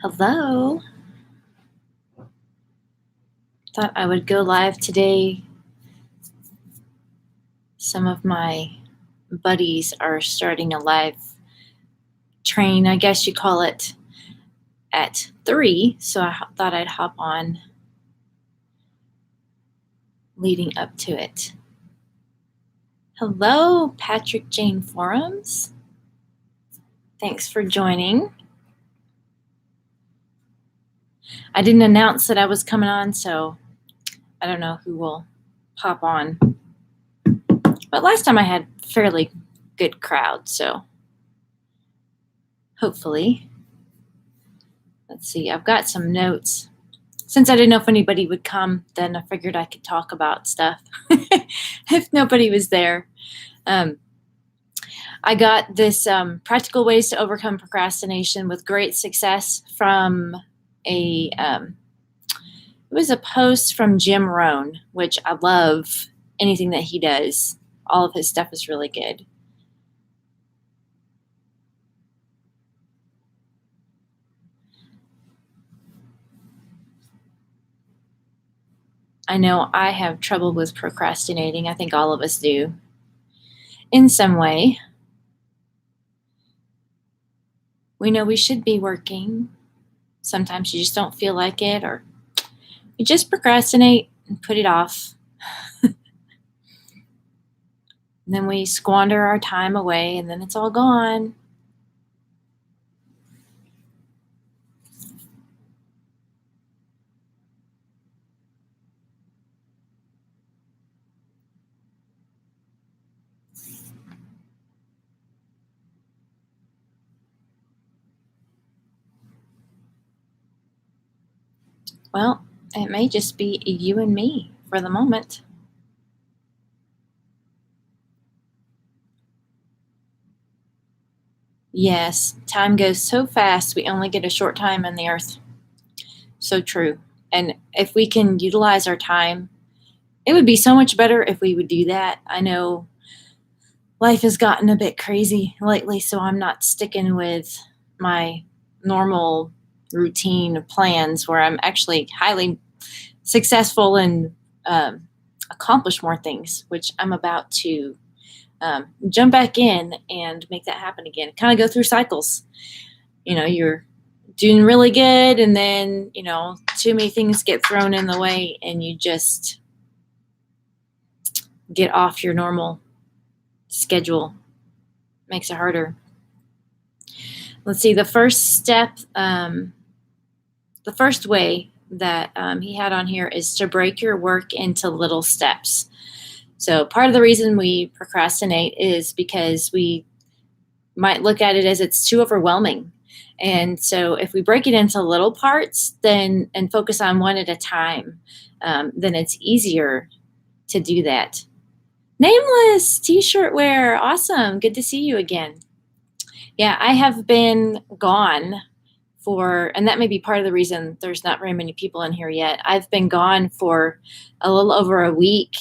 Hello. Thought I would go live today. Some of my buddies are starting a live train, I guess you call it, at 3. So I thought I'd hop on leading up to it. Hello, Patrick Jane Forums. Thanks for joining. I didn't announce that I was coming on, so I don't know who will pop on. But last time I had fairly good crowd, so hopefully. Let's see, I've got some notes. Since I didn't know if anybody would come, then I figured I could talk about stuff if nobody was there. I got this practical ways to overcome procrastination with great success from it was a post from Jim Rohn, which I love anything that he does. All of his stuff is really good. I know I have trouble with procrastinating. I think all of us do in some way. We know we should be working. Sometimes you just don't feel like it, or you just procrastinate and put it off. And then we squander our time away, and then it's all gone. Well, it may just be you and me for the moment. Yes, time goes so fast, we only get a short time on the earth. So true. And if we can utilize our time, it would be so much better if we would do that. I know life has gotten a bit crazy lately, so I'm not sticking with my normal routine plans where I'm actually highly successful and accomplish more things, which I'm about to jump back in and make that happen again. Kind of go through cycles. You're doing really good, and then, too many things get thrown in the way, and you just get off your normal schedule. Makes it harder. Let's see, the first step, the first way that he had on here is to break your work into little steps. So part of the reason we procrastinate is because we might look at it as it's too overwhelming. And so if we break it into little parts and focus on one at a time, then it's easier to do that. Nameless t-shirt wear. Awesome. Good to see you again. Yeah, I have been gone and that may be part of the reason there's not very many people in here yet. I've been gone for a little over a week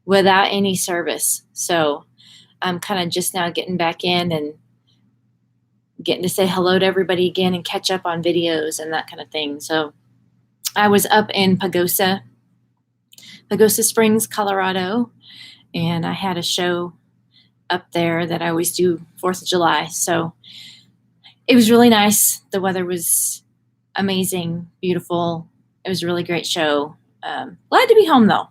without any service. So I'm kind of just now getting back in and getting to say hello to everybody again and catch up on videos and that kind of thing. So I was up in Pagosa Springs, Colorado, and I had a show up there that I always do 4th of July. So it was really nice. The weather was amazing, beautiful. It was a really great show. Glad to be home though.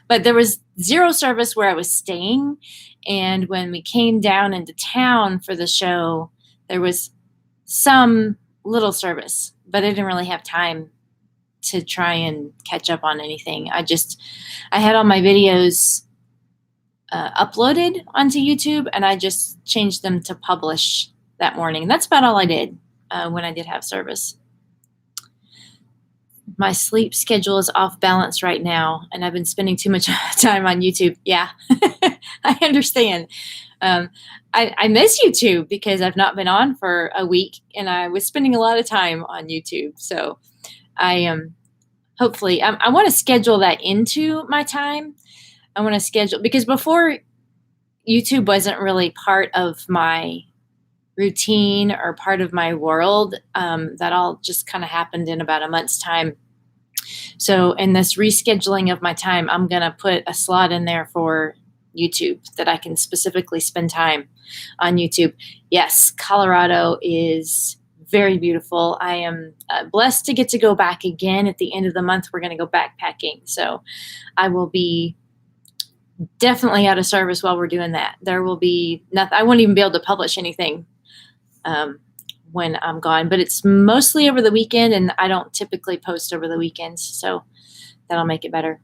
But there was zero service where I was staying. And when we came down into town for the show, there was some little service, but I didn't really have time to try and catch up on anything. I had all my videos uploaded onto YouTube, and I just changed them to publish that morning. And that's about all I did when I did have service. My sleep schedule is off balance right now, and I've been spending too much time on YouTube. Yeah, I understand. I miss YouTube because I've not been on for a week, and I was spending a lot of time on YouTube. So I hopefully, I want to schedule that into my time. I want to schedule, because before YouTube wasn't really part of my routine or part of my world. That all just kind of happened in about a month's time. So in this rescheduling of my time, I'm going to put a slot in there for YouTube that I can specifically spend time on YouTube. Yes, Colorado is very beautiful. I am blessed to get to go back again at the end of the month. We're going to go backpacking. So I will be definitely out of service while we're doing that. There will be nothing. I won't even be able to publish anything when I'm gone, but it's mostly over the weekend, and I don't typically post over the weekends. So that'll make it better.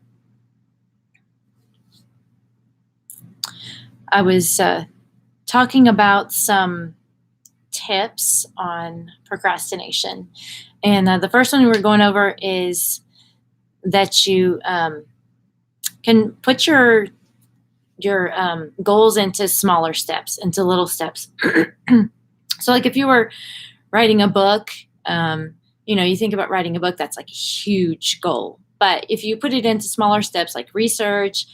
I was talking about some tips on procrastination. And the first one we're going over is that you can put your goals into smaller steps, into little steps. So like if you were writing a book, you think about writing a book, that's like a huge goal. But if you put it into smaller steps like research,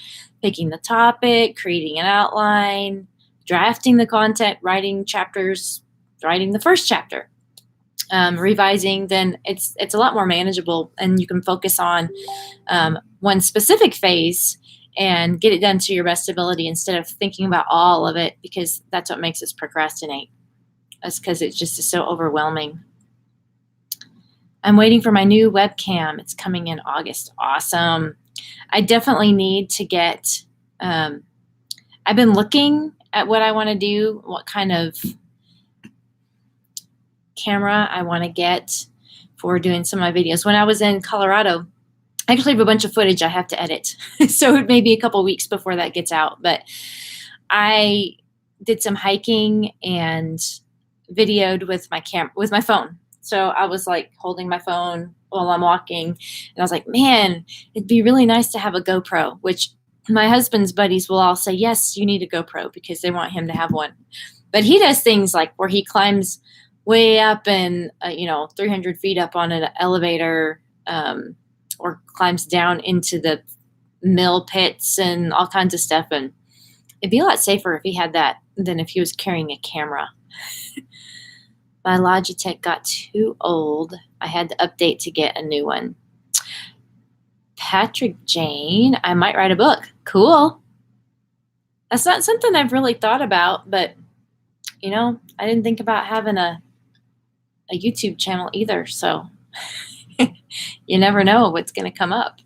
picking the topic, creating an outline, drafting the content, writing chapters, writing the first chapter, revising, then it's a lot more manageable, and you can focus on one specific phase and get it done to your best ability instead of thinking about all of it, because that's what makes us procrastinate. That's because it just is so overwhelming. I'm waiting for my new webcam. It's coming in August. Awesome. I definitely need to get, I've been looking at what I want to do, what kind of camera I want to get for doing some of my videos. When I was in Colorado, I actually have a bunch of footage I have to edit. So it may be a couple weeks before that gets out, but I did some hiking and videoed with my phone. So I was like holding my phone while I'm walking, and I was like, man, it'd be really nice to have a GoPro, which my husband's buddies will all say, yes, you need a GoPro, because they want him to have one. But he does things like where he climbs way up and 300 feet up on an elevator, or climbs down into the mill pits and all kinds of stuff. And it'd be a lot safer if he had that than if he was carrying a camera. My Logitech got too old. I had to update to get a new one. Patrick Jane, I might write a book. Cool. That's not something I've really thought about, but I didn't think about having a YouTube channel either. So you never know what's going to come up.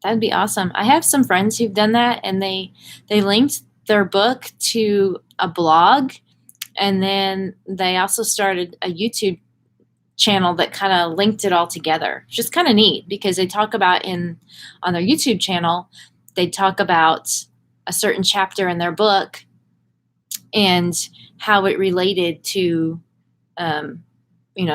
That'd be awesome. I have some friends who've done that, and they linked their book to a blog, and then they also started a YouTube channel that kind of linked it all together. It's just kind of neat, because they talk about on their YouTube channel, they talk about a certain chapter in their book and how it related to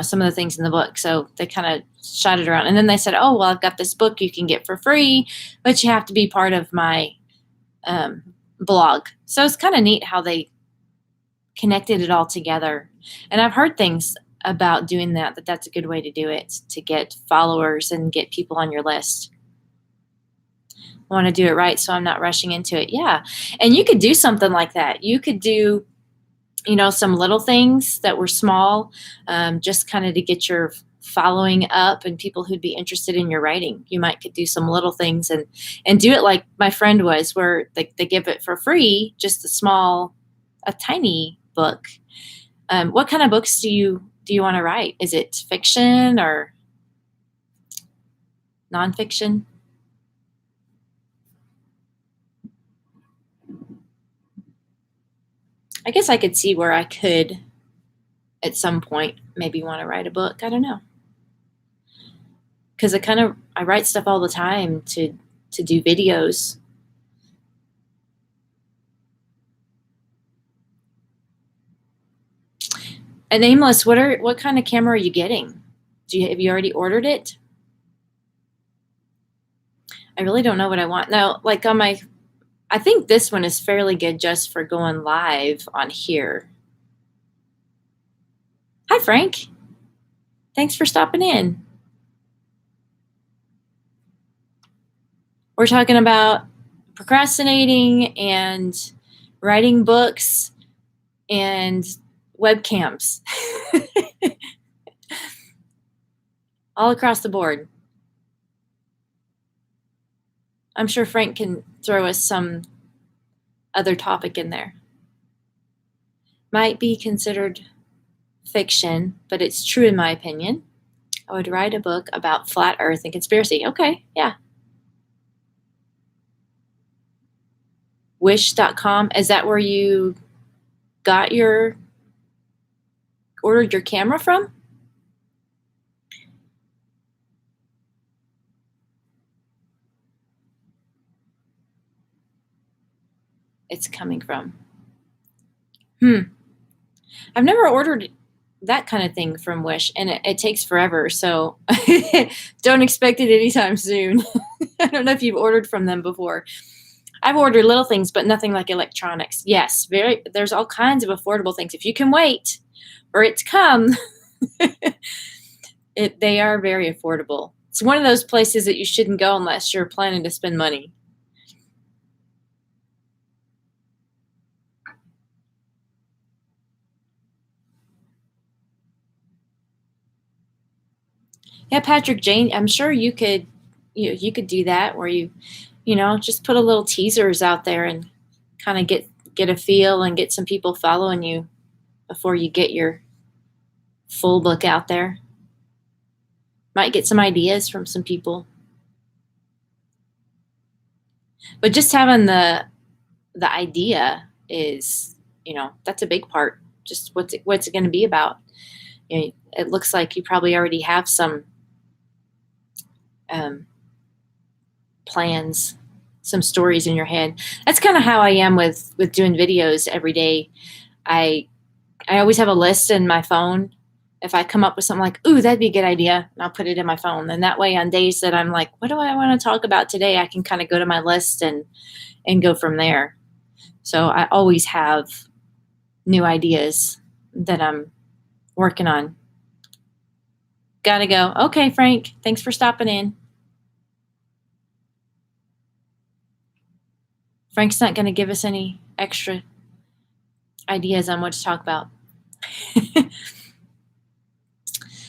some of the things in the book. So they kind of shot it around, and then they said, oh, well, I've got this book you can get for free, but you have to be part of my blog. So it's kind of neat how they connected it all together. And I've heard things about doing that's a good way to do it, to get followers and get people on your list. I want to do it right, so I'm not rushing into it. Yeah. And you could do something like that. You could do some little things that were small, just kind of to get your following up and people who'd be interested in your writing. You might could do some little things and do it like my friend was, where they give it for free, just a tiny book. What kind of books do you want to write? Is it fiction or nonfiction? I guess I could see where I could, at some point, maybe want to write a book. I don't know. Because I write stuff all the time to do videos. And Aimless, what kind of camera are you getting? Have you already ordered it? I really don't know what I want. Now, like I think this one is fairly good just for going live on here. Hi, Frank. Thanks for stopping in. We're talking about procrastinating and writing books. and webcams all across the board. I'm sure Frank can throw us some other topic in there. Might be considered fiction, but it's true in my opinion. I would write a book about flat earth and conspiracy. Okay, yeah. Wish.com, is that where you ordered your camera from? It's coming from. I've never ordered that kind of thing from Wish, and it takes forever, so don't expect it anytime soon. I don't know if you've ordered from them before. I've ordered little things, but nothing like electronics. Yes, there's all kinds of affordable things. If you can wait for it to come, they are very affordable. It's one of those places that you shouldn't go unless you're planning to spend money. Yeah, Patrick, Jane, I'm sure you could do that where you just put a little teasers out there and kind of get a feel and get some people following you before you get your full book out there. Might get some ideas from some people. But just having the idea is, that's a big part. Just what's it going to be about? It looks like you probably already have some plans, some stories in your head. That's kind of how I am with doing videos every day. I always have a list in my phone. If I come up with something like, ooh, that'd be a good idea, and I'll put it in my phone. And that way on days that I'm like, what do I want to talk about today? I can kind of go to my list and go from there. So I always have new ideas that I'm working on. Gotta go. Okay, Frank, thanks for stopping in. Frank's not going to give us any extra ideas on what to talk about.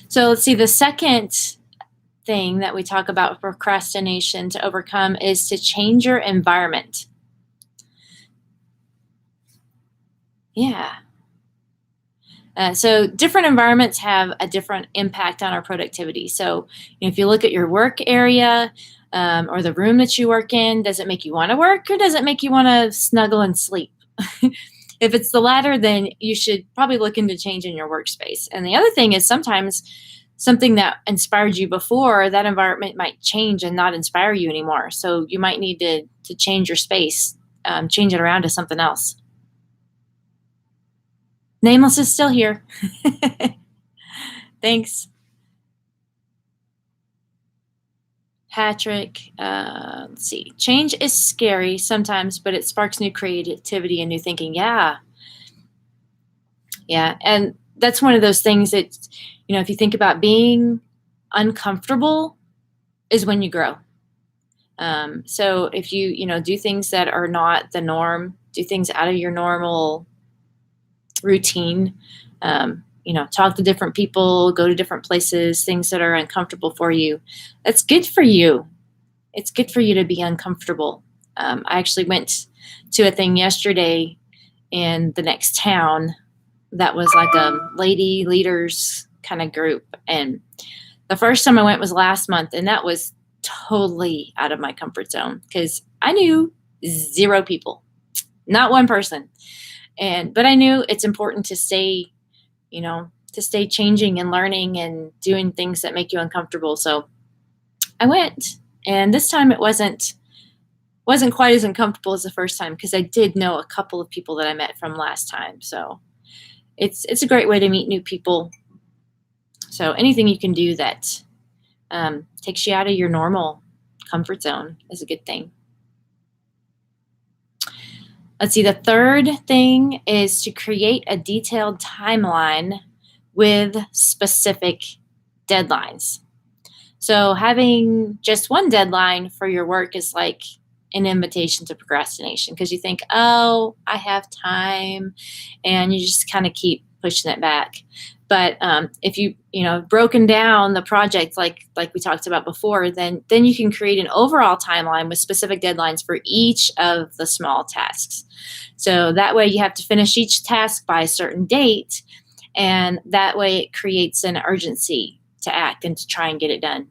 So let's see, the second thing that we talk about procrastination to overcome is to change your environment. Yeah. So different environments have a different impact on our productivity. So if you look at your work area or the room that you work in, does it make you want to work or does it make you want to snuggle and sleep? If it's the latter, then you should probably look into changing your workspace. And the other thing is sometimes something that inspired you before, that environment might change and not inspire you anymore. So you might need to change your space, change it around to something else. Nameless is still here. Thanks. Patrick, let's see. Change is scary sometimes, but it sparks new creativity and new thinking. Yeah. Yeah. And that's one of those things that, if you think about being uncomfortable is when you grow. So if you, do things that are not the norm, do things out of your normal routine, talk to different people, go to different places, things that are uncomfortable for you. That's good for you. It's good for you to be uncomfortable. I actually went to a thing yesterday in the next town that was like a lady leaders kind of group. And the first time I went was last month, and that was totally out of my comfort zone because I knew 0 people, not one person. But I knew it's important to stay, to stay changing and learning and doing things that make you uncomfortable. So I went, and this time it wasn't quite as uncomfortable as the first time because I did know a couple of people that I met from last time. So it's a great way to meet new people. So anything you can do that takes you out of your normal comfort zone is a good thing. Let's see, the third thing is to create a detailed timeline with specific deadlines. So having just one deadline for your work is like an invitation to procrastination because you think, oh, I have time, and you just kind of keep pushing it back. But if you've broken down the project like we talked about before, then you can create an overall timeline with specific deadlines for each of the small tasks. So that way you have to finish each task by a certain date, and that way it creates an urgency to act and to try and get it done.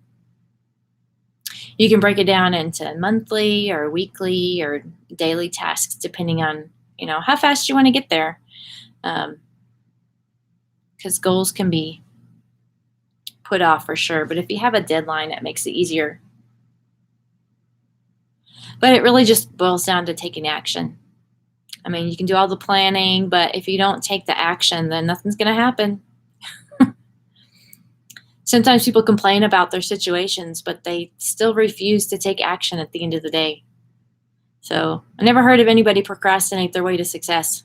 You can break it down into monthly or weekly or daily tasks, depending on, how fast you want to get there. Because goals can be put off for sure. But if you have a deadline, it makes it easier. But it really just boils down to taking action. I mean, you can do all the planning, but if you don't take the action, then nothing's going to happen. Sometimes people complain about their situations, but they still refuse to take action at the end of the day. So I never heard of anybody procrastinate their way to success.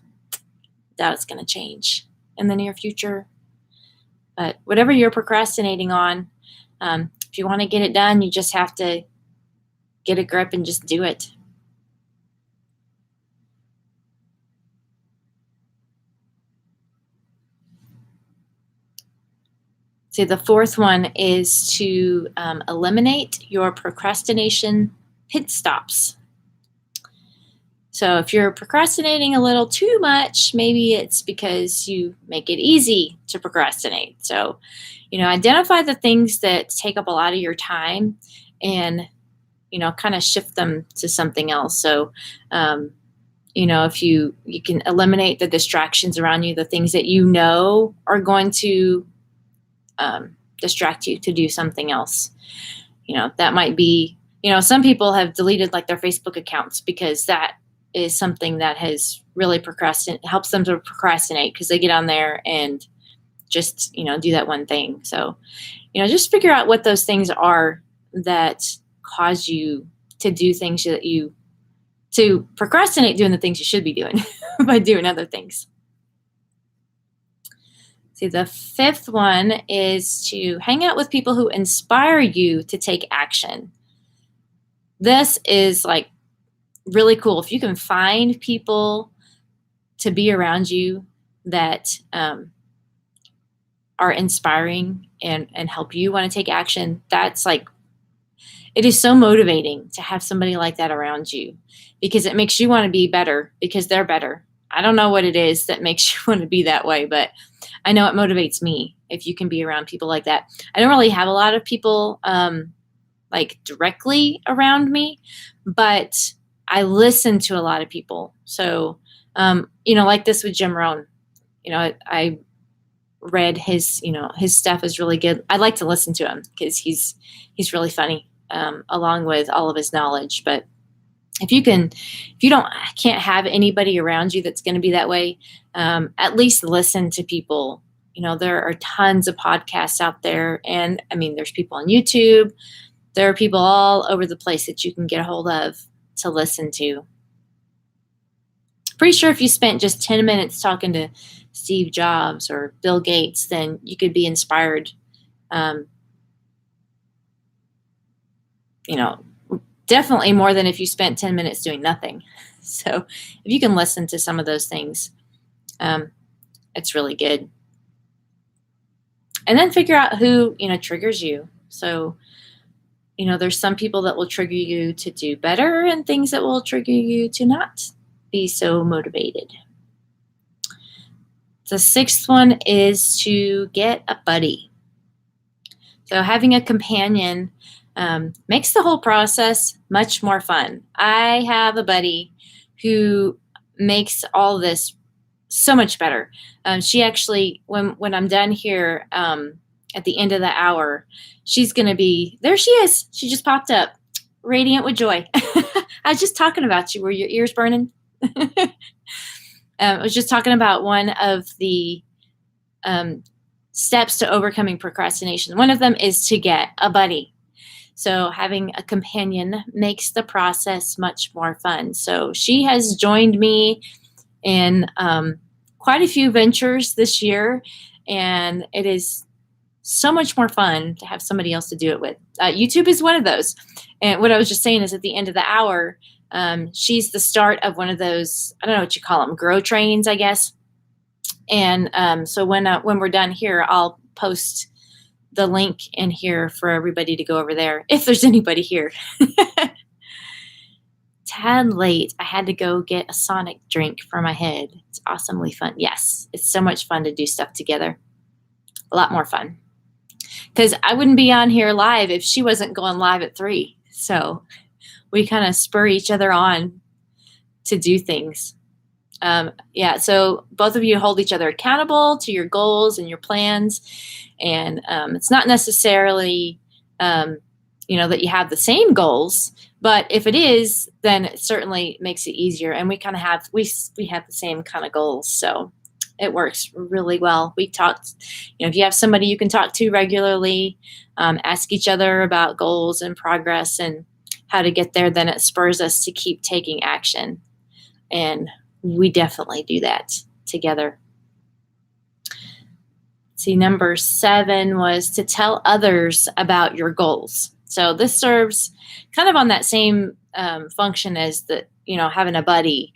Doubt it's going to change in the near future. But whatever you're procrastinating on, if you want to get it done, you just have to get a grip and just do it. So the fourth one is to eliminate your procrastination pit stops. So if you're procrastinating a little too much, maybe it's because you make it easy to procrastinate. So, identify the things that take up a lot of your time and, kind of shift them to something else. So, if you can eliminate the distractions around you, the things that are going to distract you to do something else. That might be, some people have deleted like their Facebook accounts because that is something that has really helps them to procrastinate because they get on there and just, do that one thing. So, just figure out what those things are that cause you to do things to procrastinate doing the things you should be doing by doing other things. See, the fifth one is to hang out with people who inspire you to take action. This is like really cool. If you can find people to be around you that are inspiring and help you want to take action, that's like, it is so motivating to have somebody like that around you because it makes you want to be better because they're better. I don't know what it is that makes you want to be that way, but I know it motivates me if you can be around people like that. I don't really have a lot of people like directly around me, but I listen to a lot of people. So, like this with Jim Rohn, I read his stuff is really good. I like to listen to him because he's really funny, along with all of his knowledge. But if you can't have anybody around you that's going to be that way, at least listen to people. There are tons of podcasts out there, and I mean, there's people on YouTube. There are people all over the place that you can get a hold of to listen to. Pretty sure if you spent just 10 minutes talking to Steve Jobs or Bill Gates, then you could be inspired. Definitely more than if you spent 10 minutes doing nothing. So if you can listen to some of those things, it's really good. And then figure out who, triggers you. So, there's some people that will trigger you to do better and things that will trigger you to not be so motivated. The sixth one is to get a buddy. So having a companion makes the whole process much more fun. I have a buddy who makes all this so much better. She actually, when I'm done here at the end of the hour, she's going to be, there she is. She just popped up, radiant with joy. I was just talking about you. Were your ears burning? I was just talking about one of the steps to overcoming procrastination. One of them is to get a buddy. So having a companion makes the process much more fun. So she has joined me in quite a few ventures this year, and it is so much more fun to have somebody else to do it with. YouTube is one of those. And what I was just saying is at the end of the hour, She's the start of one of those, I don't know what you call them, grow trains, I guess. And so when we're done here, I'll post the link in here for everybody to go over there if there's anybody here. Tad late. I had to go get a Sonic drink for my head. It's awesomely fun. Yes, it's so much fun to do stuff together. A lot more fun. Because I wouldn't be on here live if she wasn't going live at 3. So we kind of spur each other on to do things. Yeah, so both of you hold each other accountable to your goals and your plans. And it's not necessarily, that you have the same goals, but if it is, then it certainly makes it easier. And we kind of have, we have the same kind of goals. So it works really well. We talked, if you have somebody you can talk to regularly, ask each other about goals and progress and how to get there, then it spurs us to keep taking action. And we definitely do that together. See, number 7 was to tell others about your goals. So this serves kind of on that same function as having a buddy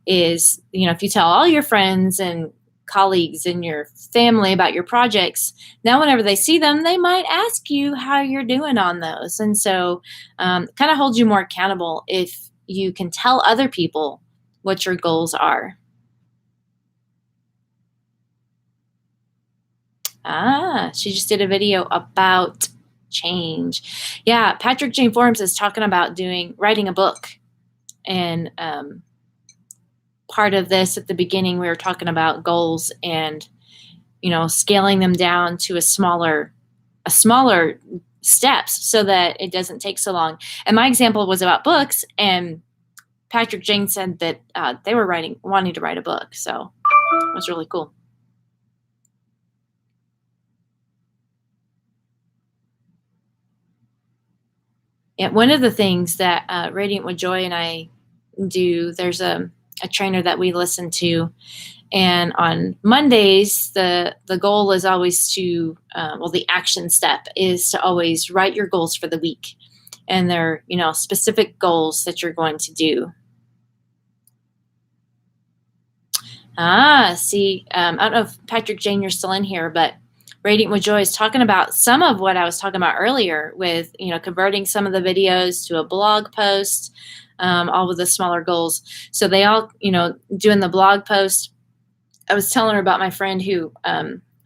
is, if you tell all your friends and colleagues and your family about your projects, now whenever they see them, they might ask you how you're doing on those. And so kind of holds you more accountable if you can tell other people what your goals are. She just did a video about change. Yeah, Patrick Jane Forums is talking about writing a book. And part of this at the beginning, we were talking about goals and, scaling them down to a smaller steps so that it doesn't take so long. And my example was about books, and Patrick Jane said that they were wanting to write a book. So it was really cool. Yeah, one of the things that Radiant with Joy and I do, there's a trainer that we listen to, and on Mondays, the goal is always to, the action step is to always write your goals for the week. And they're, specific goals that you're going to do. See, I don't know if Patrick Jane, you're still in here, but Radiant with Joy is talking about some of what I was talking about earlier with, converting some of the videos to a blog post, all with the smaller goals. So they all, doing the blog post. I was telling her about my friend who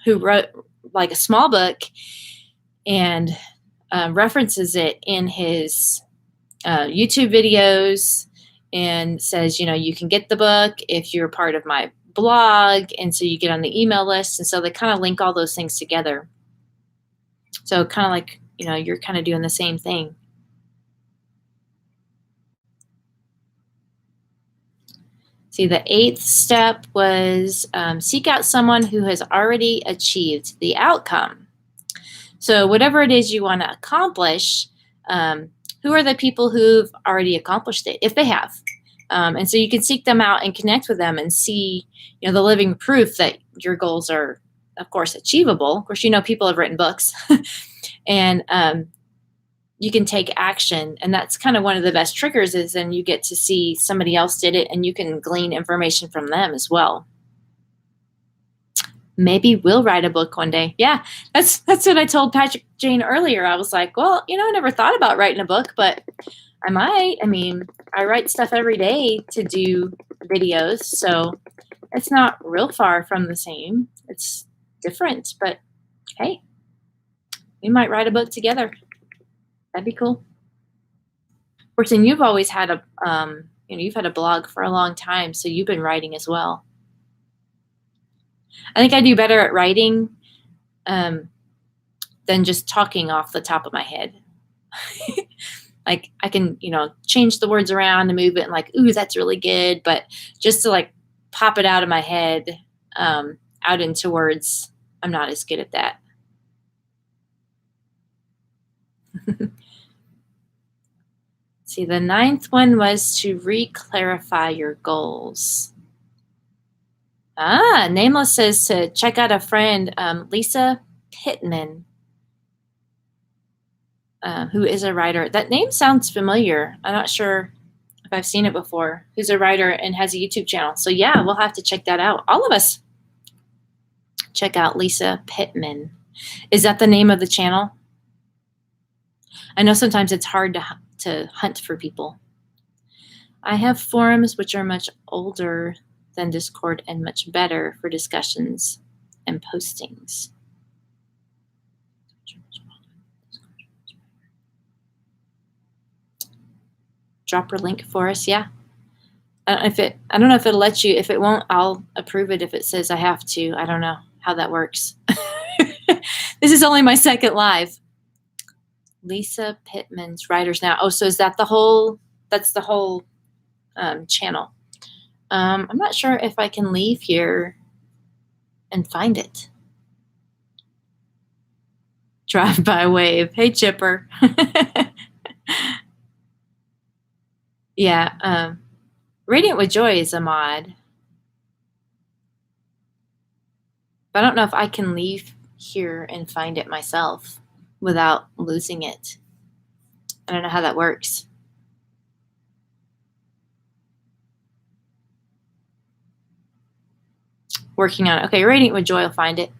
wrote like a small book and references it in his YouTube videos and says, you can get the book if you're part of my blog, and so you get on the email list, and so they kind of link all those things together. So kind of like, you're kind of doing the same thing. See, the 8th step was seek out someone who has already achieved the outcome. So whatever it is you want to accomplish, who are the people who've already accomplished it, if they have? And so you can seek them out and connect with them and see, the living proof that your goals are, of course, achievable. Of course, people have written books and you can take action. And that's kind of one of the best triggers is then you get to see somebody else did it and you can glean information from them as well. Maybe we'll write a book one day. Yeah, that's what I told Patrick Jane earlier. I was like, well, I never thought about writing a book, but I might. I mean, I write stuff every day to do videos, so it's not real far from the same. It's different, but hey, we might write a book together. That'd be cool. Of course, and you've always had you've had a blog for a long time, so you've been writing as well. I think I do better at writing than just talking off the top of my head. Like I can, change the words around and move it and like, ooh, that's really good. But just to like pop it out of my head, out into words, I'm not as good at that. See, the 9th one was to re-clarify your goals. Nameless says to check out a friend, Lisa Pittman, who is a writer. That name sounds familiar. I'm not sure if I've seen it before, who's a writer and has a YouTube channel. So yeah, we'll have to check that out. All of us. Check out Lisa Pittman. Is that the name of the channel? I know sometimes it's hard to hunt for people. I have forums which are much older than Discord and much better for discussions and postings. Drop her link for us, yeah. I don't know if it'll let you. If it won't, I'll approve it if it says I have to. I don't know how that works. This is only my second live. Lisa Pittman's Writers Now. Oh, so is that the whole? That's the whole channel. I'm not sure if I can leave here and find it. Drive by wave. Hey, Chipper. Yeah. Radiant with Joy is a mod. But I don't know if I can leave here and find it myself without losing it. I don't know how that works. Working on it. Okay, Radiant with Joy will find it.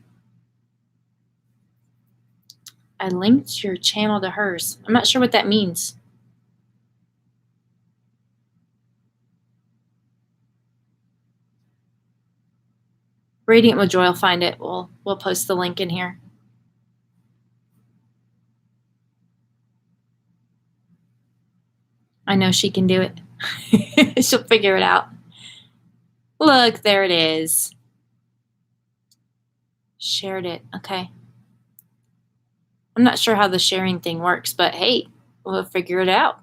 I linked your channel to hers. I'm not sure what that means. Radiant with Joy will find it. We'll post the link in here. I know she can do it. She'll figure it out. Look, there it is. Shared it. Okay. I'm not sure how the sharing thing works, but hey, we'll figure it out.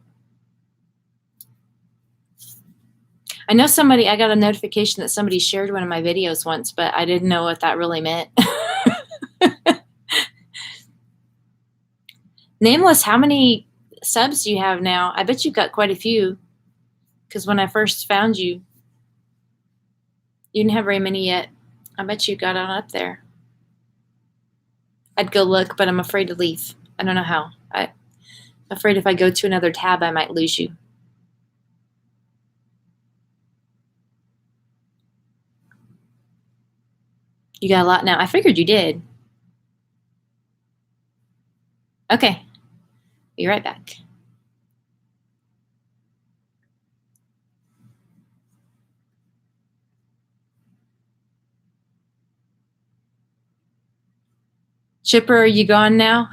I know I got a notification that somebody shared one of my videos once, but I didn't know what that really meant. Nameless, how many subs do you have now? I bet you've got quite a few, because when I first found you, you didn't have very many yet. I bet you got on up there. I'd go look, but I'm afraid to leave. I don't know how. I'm afraid if I go to another tab, I might lose you. You got a lot now. I figured you did. Okay. Be right back. Chipper, are you gone now?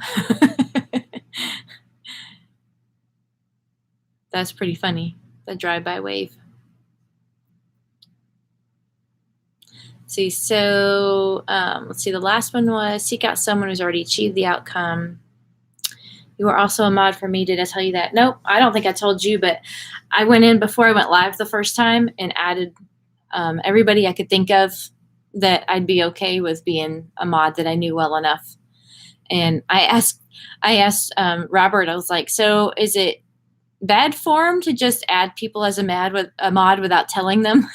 That's pretty funny. The drive-by wave. See, so let's see. The last one was seek out someone who's already achieved the outcome. You are also a mod for me. Did I tell you that? Nope, I don't think I told you, but I went in before I went live the first time and added everybody I could think of that I'd be okay with being a mod that I knew well enough. And I asked Robert, I was like, so is it bad form to just add people as a mod without telling them?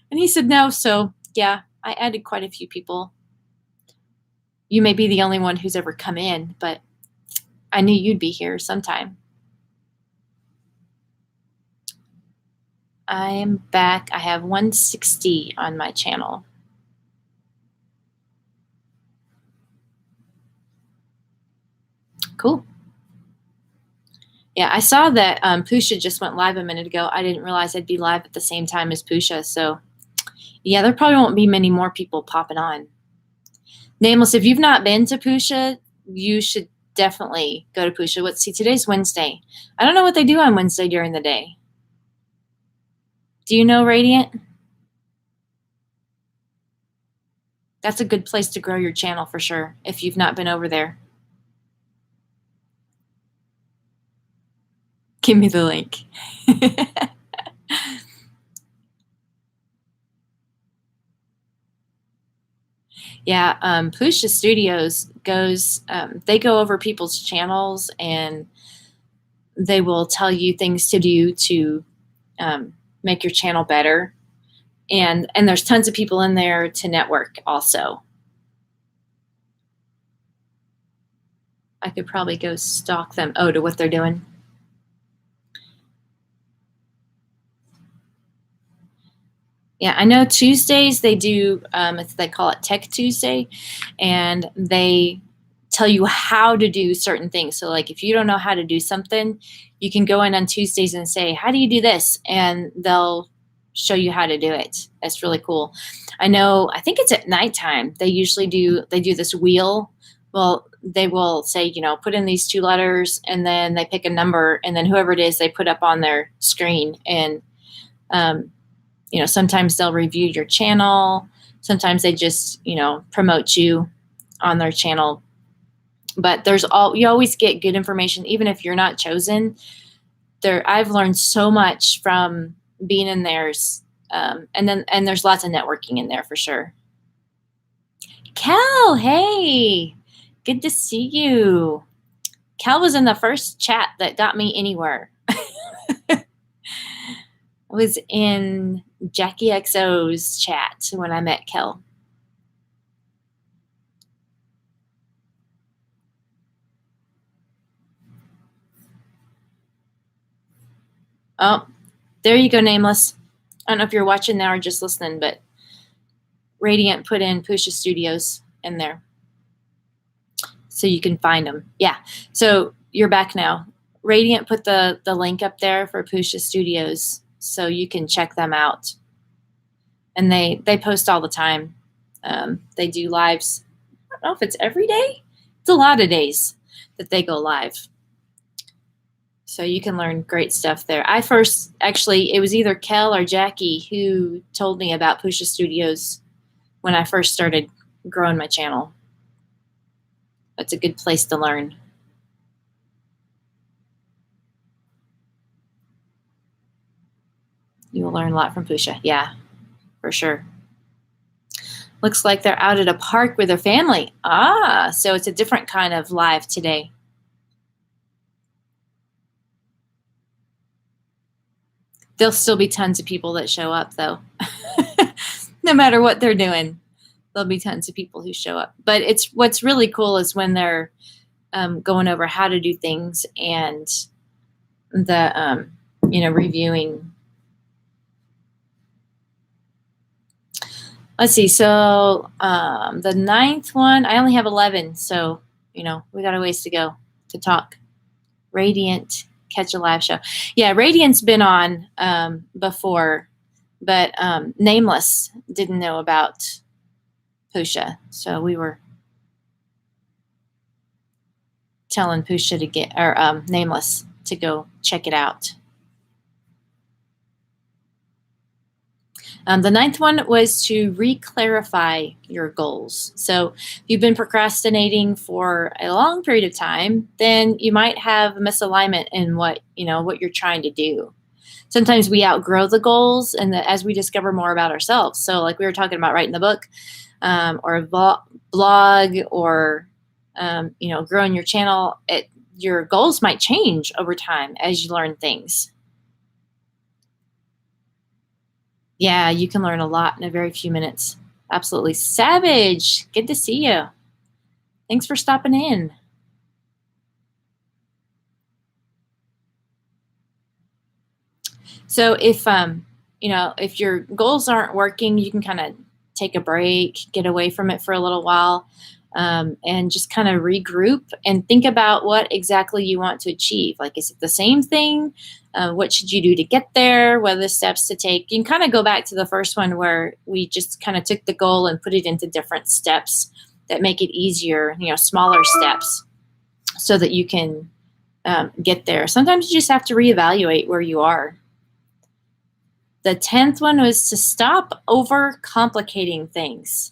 And he said no. So yeah, I added quite a few people. You may be the only one who's ever come in, but I knew you'd be here sometime. I am back. I have 160 on my channel. Cool. Yeah, I saw that Pusha just went live a minute ago. I didn't realize I'd be live at the same time as Pusha. So yeah, there probably won't be many more people popping on. Nameless, if you've not been to Pusha, you should definitely go to Pusha. See, today's Wednesday. I don't know what they do on Wednesday during the day. Do you know, Radiant? That's a good place to grow your channel for sure, if you've not been over there. Give me the link. Yeah, Pusha Studios they go over people's channels and they will tell you things to do to make your channel better. And there's tons of people in there to network also. I could probably go stalk them. Oh, to what they're doing. Yeah, I know Tuesdays they do, they call it Tech Tuesday, and they tell you how to do certain things. So, like, if you don't know how to do something, you can go in on Tuesdays and say, "How do you do this?" And they'll show you how to do it. That's really cool. I know, I think it's at nighttime. They do this wheel. Well, they will say, put in these two letters, and then they pick a number, and then whoever it is, they put up on their screen. And um, sometimes they'll review your channel. Sometimes they just, promote you on their channel. But you always get good information, even if you're not chosen. I've learned so much from being in theirs. And there's lots of networking in there for sure. Cal, hey, good to see you. Cal was in the first chat that got me anywhere. I was in Jackie XO's chat when I met Kel. Oh, there you go, Nameless. I don't know if you're watching now or just listening, but Radiant put in Pusha Studios in there, so you can find them. Yeah, so you're back now. Radiant put the link up there for Pusha Studios, so you can check them out. And they post all the time. They do lives. I don't know if it's every day. It's a lot of days that they go live. So you can learn great stuff there. It was either Kel or Jackie who told me about Pusha Studios when I first started growing my channel. It's a good place to learn. You will learn a lot from Pusha. Yeah, for sure. Looks like they're out at a park with their family. So it's a different kind of live today. There'll still be tons of people that show up, though. No matter what they're doing, there'll be tons of people who show up. But what's really cool is when they're going over how to do things and the reviewing. Let's see. So the 9th one, I only have 11, so we got a ways to go to talk. Radiant, catch a live show. Yeah, Radiant's been on before, but Nameless didn't know about Pusha, so we were telling Pusha to get, or Nameless to go check it out. The 9th one was to re-clarify your goals. So if you've been procrastinating for a long period of time, then you might have a misalignment in what you're trying to do. Sometimes we outgrow the goals, and as we discover more about ourselves. So like we were talking about writing the book, or a blog, or growing your channel, your goals might change over time as you learn things. Yeah, you can learn a lot in a very few minutes. Absolutely. Savage, good to see you. Thanks for stopping in. So if your goals aren't working, you can kind of take a break, get away from it for a little while, and just kind of regroup and think about what exactly you want to achieve. Like, is it the same thing? What should you do to get there? What are the steps to take? You can kind of go back to the first one where we just kind of took the goal and put it into different steps that make it easier, smaller steps, so that you can get there. Sometimes you just have to reevaluate where you are. The 10th one was to stop overcomplicating things.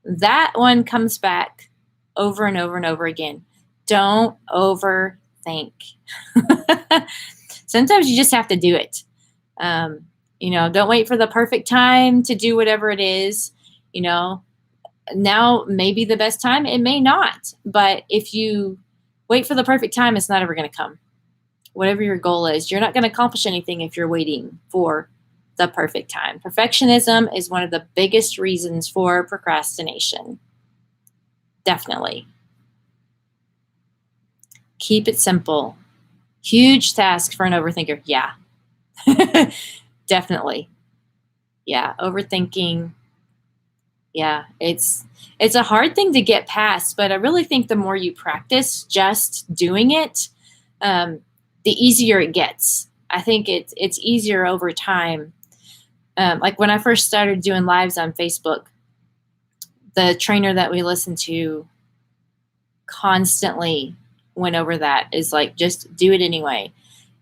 That one comes back over and over and over again. Don't overthink. Sometimes you just have to do it. Don't wait for the perfect time to do whatever it is. Now may be the best time. It may not. But if you wait for the perfect time, it's not ever going to come. Whatever your goal is, you're not going to accomplish anything if you're waiting for the perfect time. Perfectionism is one of the biggest reasons for procrastination. Definitely. Keep it simple. Huge task for an overthinker. Yeah. Definitely. Yeah, overthinking. Yeah, it's a hard thing to get past, but I really think the more you practice just doing it, um, the easier it gets. I think it's easier over time. Like when I first started doing lives on Facebook, the trainer that we listened to constantly went over that, is like, just do it anyway.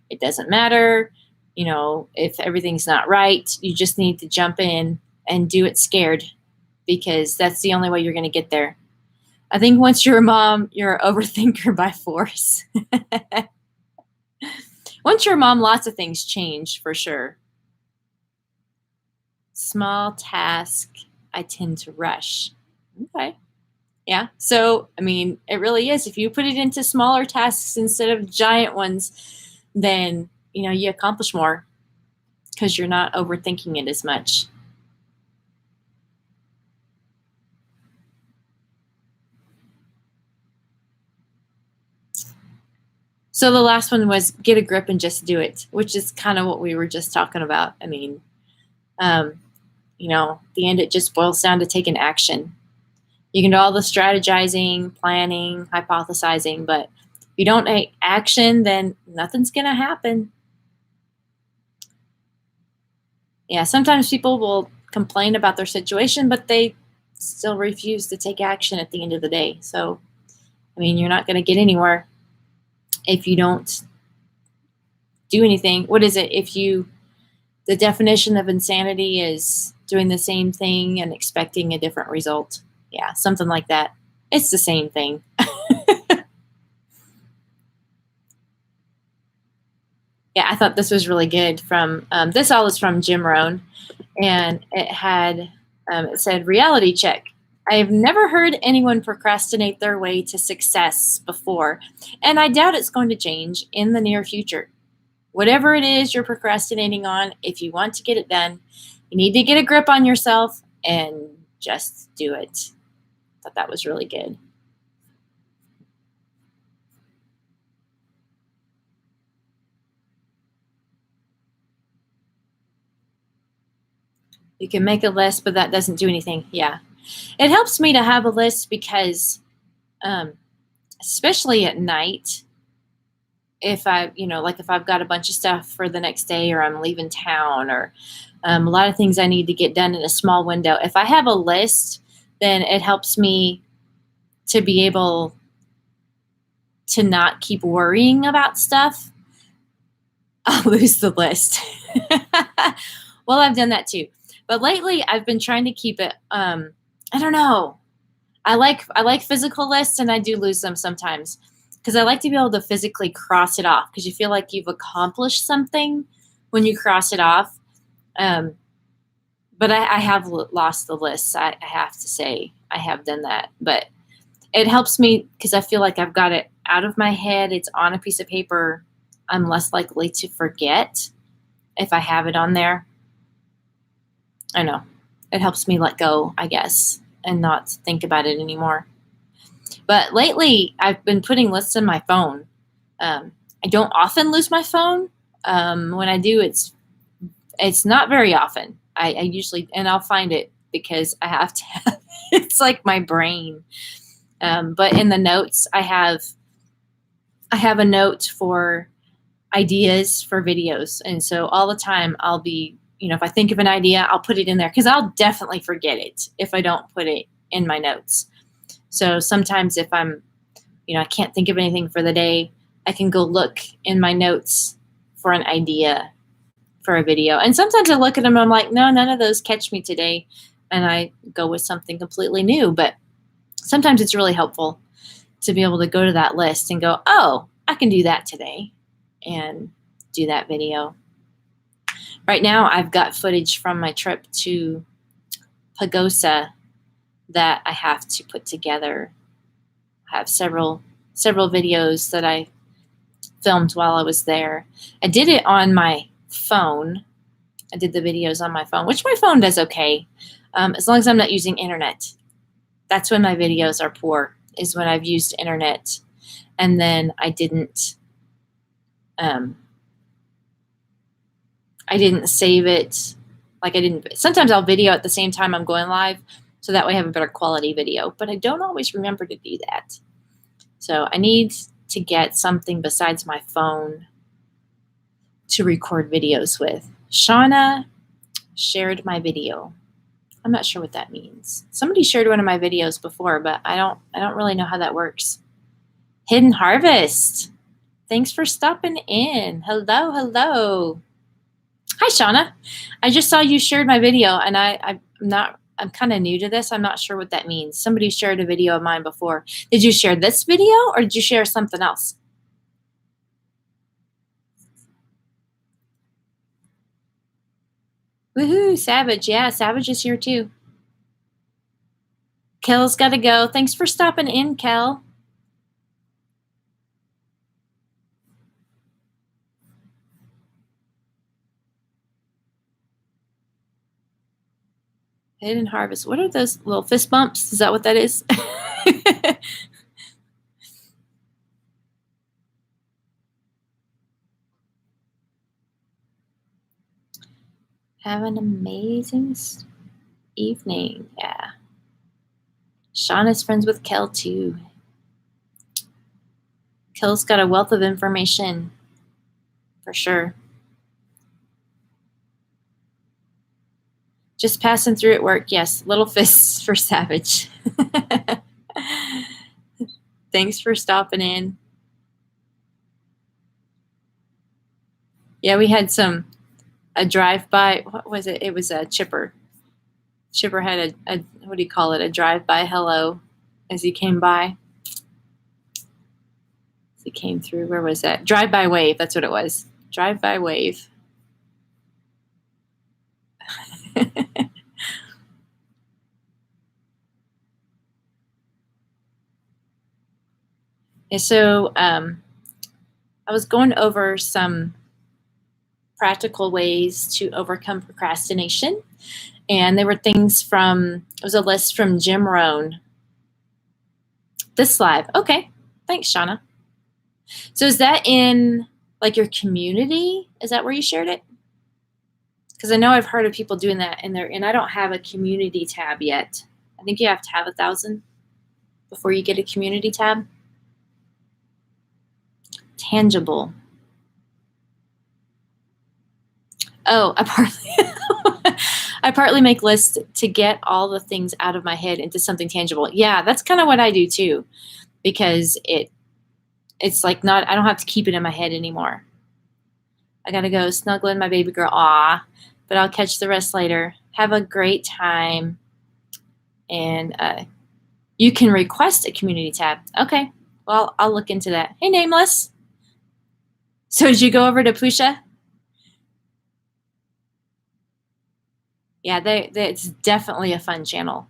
It doesn't matter, if everything's not right, you just need to jump in and do it scared, because that's the only way you're going to get there. I think once you're a mom, you're an overthinker by force. Once you're a mom, lots of things change for sure. Small task, I tend to rush. Okay. Yeah. So, I mean, it really is. If you put it into smaller tasks instead of giant ones, then, you accomplish more because you're not overthinking it as much. So the last one was get a grip and just do it, which is kind of what we were just talking about. I mean, at the end, it just boils down to taking action. You can do all the strategizing, planning, hypothesizing, but if you don't take action, then nothing's going to happen. Yeah, sometimes people will complain about their situation, but they still refuse to take action at the end of the day. So, I mean, you're not going to get anywhere if you don't do anything. What is it? The definition of insanity is doing the same thing and expecting a different result. Yeah, something like that. It's the same thing. Yeah, I thought this was really good. This all is from Jim Rohn, and it said, reality check. I have never heard anyone procrastinate their way to success before, and I doubt it's going to change in the near future. Whatever it is you're procrastinating on, if you want to get it done, you need to get a grip on yourself and just do it. I thought that was really good. You can make a list, but that doesn't do anything. Yeah. It helps me to have a list because, especially at night, if if I've got a bunch of stuff for the next day, or I'm leaving town, or a lot of things I need to get done in a small window, if I have a list, then it helps me to be able to not keep worrying about stuff. I'll lose the list. Well, I've done that too. But lately I've been trying to keep it, I don't know. I like physical lists, and I do lose them sometimes because I like to be able to physically cross it off, because you feel like you've accomplished something when you cross it off. But I have lost the lists. I have to say I have done that, but it helps me because I feel like I've got it out of my head. It's on a piece of paper. I'm less likely to forget if I have it on there. I know. It helps me let go, I guess, and not think about it anymore. But lately, I've been putting lists in my phone. I don't often lose my phone. When I do, it's not very often. I usually, and I'll find it because I have to have, it's like my brain. But in the notes, I have a note for ideas for videos. And so all the time I'll be, if I think of an idea, I'll put it in there, because I'll definitely forget it if I don't put it in my notes. So sometimes if I'm, I can't think of anything for the day, I can go look in my notes for an idea for a video. And sometimes I look at them and I'm like, no, none of those catch me today. And I go with something completely new. But sometimes it's really helpful to be able to go to that list and go, oh, I can do that today and do that video. Right now, I've got footage from my trip to Pagosa that I have to put together. I have several videos that I filmed while I was there. I did it on my phone. I did the videos on my phone, which my phone does okay, as long as I'm not using internet. That's when my videos are poor, is when I've used internet, and then I didn't save it Like I didn't, sometimes I'll video at the same time I'm going live, so that way I have a better quality video, but I don't always remember to do that. So I need to get something besides my phone to record videos with. Shauna shared my video. I'm not sure what that means. Somebody shared one of my videos before, but I don't really know how that works. Hidden Harvest. Thanks for stopping in. Hello, hello. Hi, Shauna. I just saw you shared my video, and I'm kind of new to this. I'm not sure what that means. Somebody shared a video of mine before. Did you share this video, or did you share something else? Woohoo, Savage. Yeah, Savage is here too. Kel's got to go. Thanks for stopping in, Kel. Hidden Harvest. What are those little fist bumps? Is that what that is? Have an amazing evening. Yeah. Sean is friends with Kel too. Kel's got a wealth of information for sure. Just passing through at work. Yes, little fists for Savage. Thanks for stopping in. Yeah, we had a drive-by. What was it? It was a Chipper. Chipper had a what do you call it? A drive-by hello as he came by. As he came through. Where was that? Drive-by wave. That's what it was. Drive-by wave. And so I was going over some practical ways to overcome procrastination. And there were things it was a list from Jim Rohn. This live. Okay. Thanks, Shauna. So is that in like your community? Is that where you shared it? Because I know I've heard of people doing that in there, and I don't have a community tab yet. I think you have to have 1,000 before you get a community tab. Tangible. Oh, I partly make lists to get all the things out of my head into something tangible. Yeah, that's kind of what I do too, because it's like I don't have to keep it in my head anymore. I gotta go snuggle in my baby girl. Aw, but I'll catch the rest later. Have a great time. And you can request a community tab. Okay, well, I'll look into that. Hey, Nameless. So did you go over to Pusha? Yeah, it's definitely a fun channel.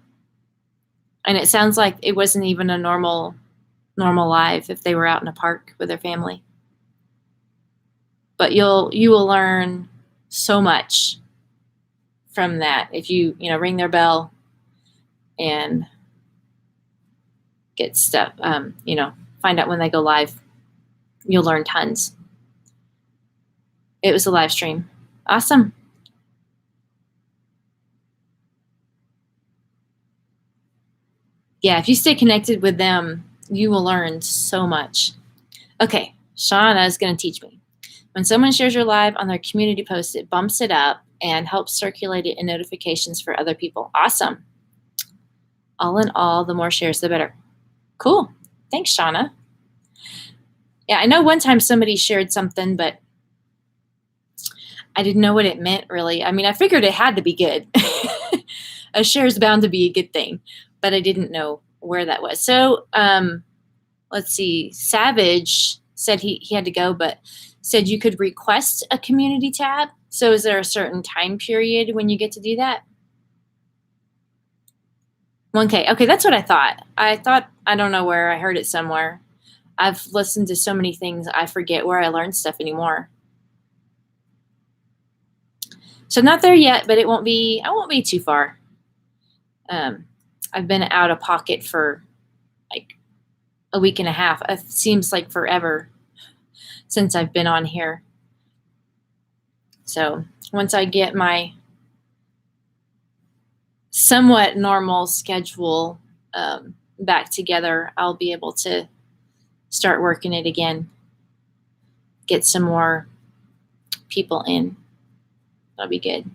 And it sounds like it wasn't even a normal live if they were out in a park with their family. But you will learn so much from that if you ring their bell and get stuff, find out when they go live. You'll learn tons. It was a live stream. Awesome. Yeah, if you stay connected with them, you will learn so much. Okay, Shauna is going to teach me. When someone shares your live on their community post, it bumps it up and helps circulate it in notifications for other people. Awesome. All in all, the more shares, the better. Cool. Thanks, Shauna. Yeah, I know one time somebody shared something, but I didn't know what it meant, really. I mean, I figured it had to be good. A share is bound to be a good thing, but I didn't know where that was. So let's see. Savage said he had to go, but said you could request a community tab. So is there a certain time period when you get to do that? 1K. Okay, that's what I thought. I don't know where. I heard it somewhere. I've listened to so many things, I forget where I learned stuff anymore. So not there yet, but I won't be too far. I've been out of pocket for like a week and a half. It seems like forever since I've been on here. So once I get my somewhat normal schedule back together, I'll be able to start working it again, get some more people in. That'll be good.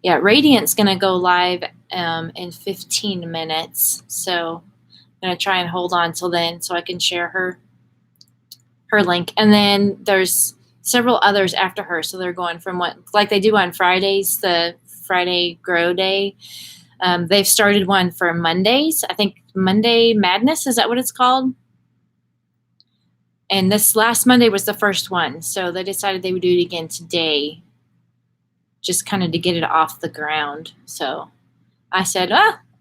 Yeah, Radiant's going to go live in 15 minutes. So I'm going to try and hold on till then so I can share her link. And then there's several others after her. So they're going from what, like they do on Fridays, the Friday Grow Day. They've started one for Mondays. I think Monday Madness, is that what it's called? And this last Monday was the first one. So they decided they would do it again today, just kind of to get it off the ground. So I said,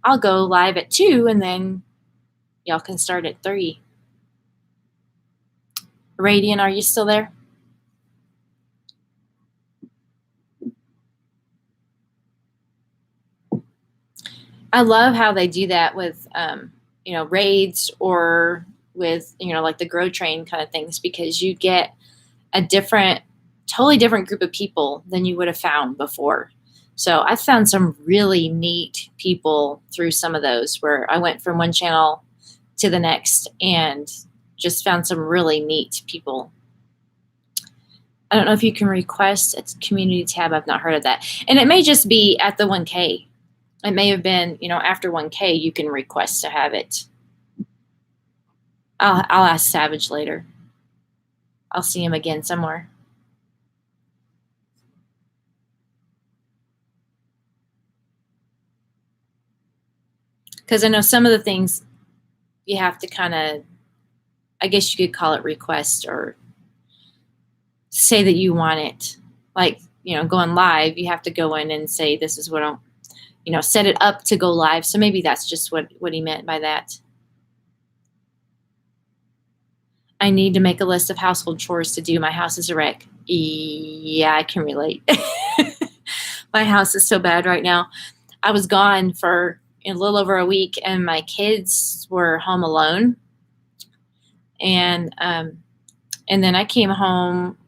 I'll go live at 2 and then y'all can start at 3. Radiant, are you still there? I love how they do that with, raids or with, like the Grow Train kind of things, because you get a totally different group of people than you would have found before. So I found some really neat people through some of those where I went from one channel to the next and just found some really neat people. I don't know if you can request a community tab. I've not heard of that. And it may just be at the 1K. It may have been, after 1K, you can request to have it. I'll ask Savage later. I'll see him again somewhere. Because I know some of the things you have to kind of, I guess you could call it request or say that you want it. Like, going live, you have to go in and say, this is what I'm, set it up to go live. So maybe that's just what he meant by that. I need to make a list of household chores to do. My house is a wreck. Yeah, I can relate. My house is so bad right now. I was gone for a little over a week and my kids were home alone. And then I came home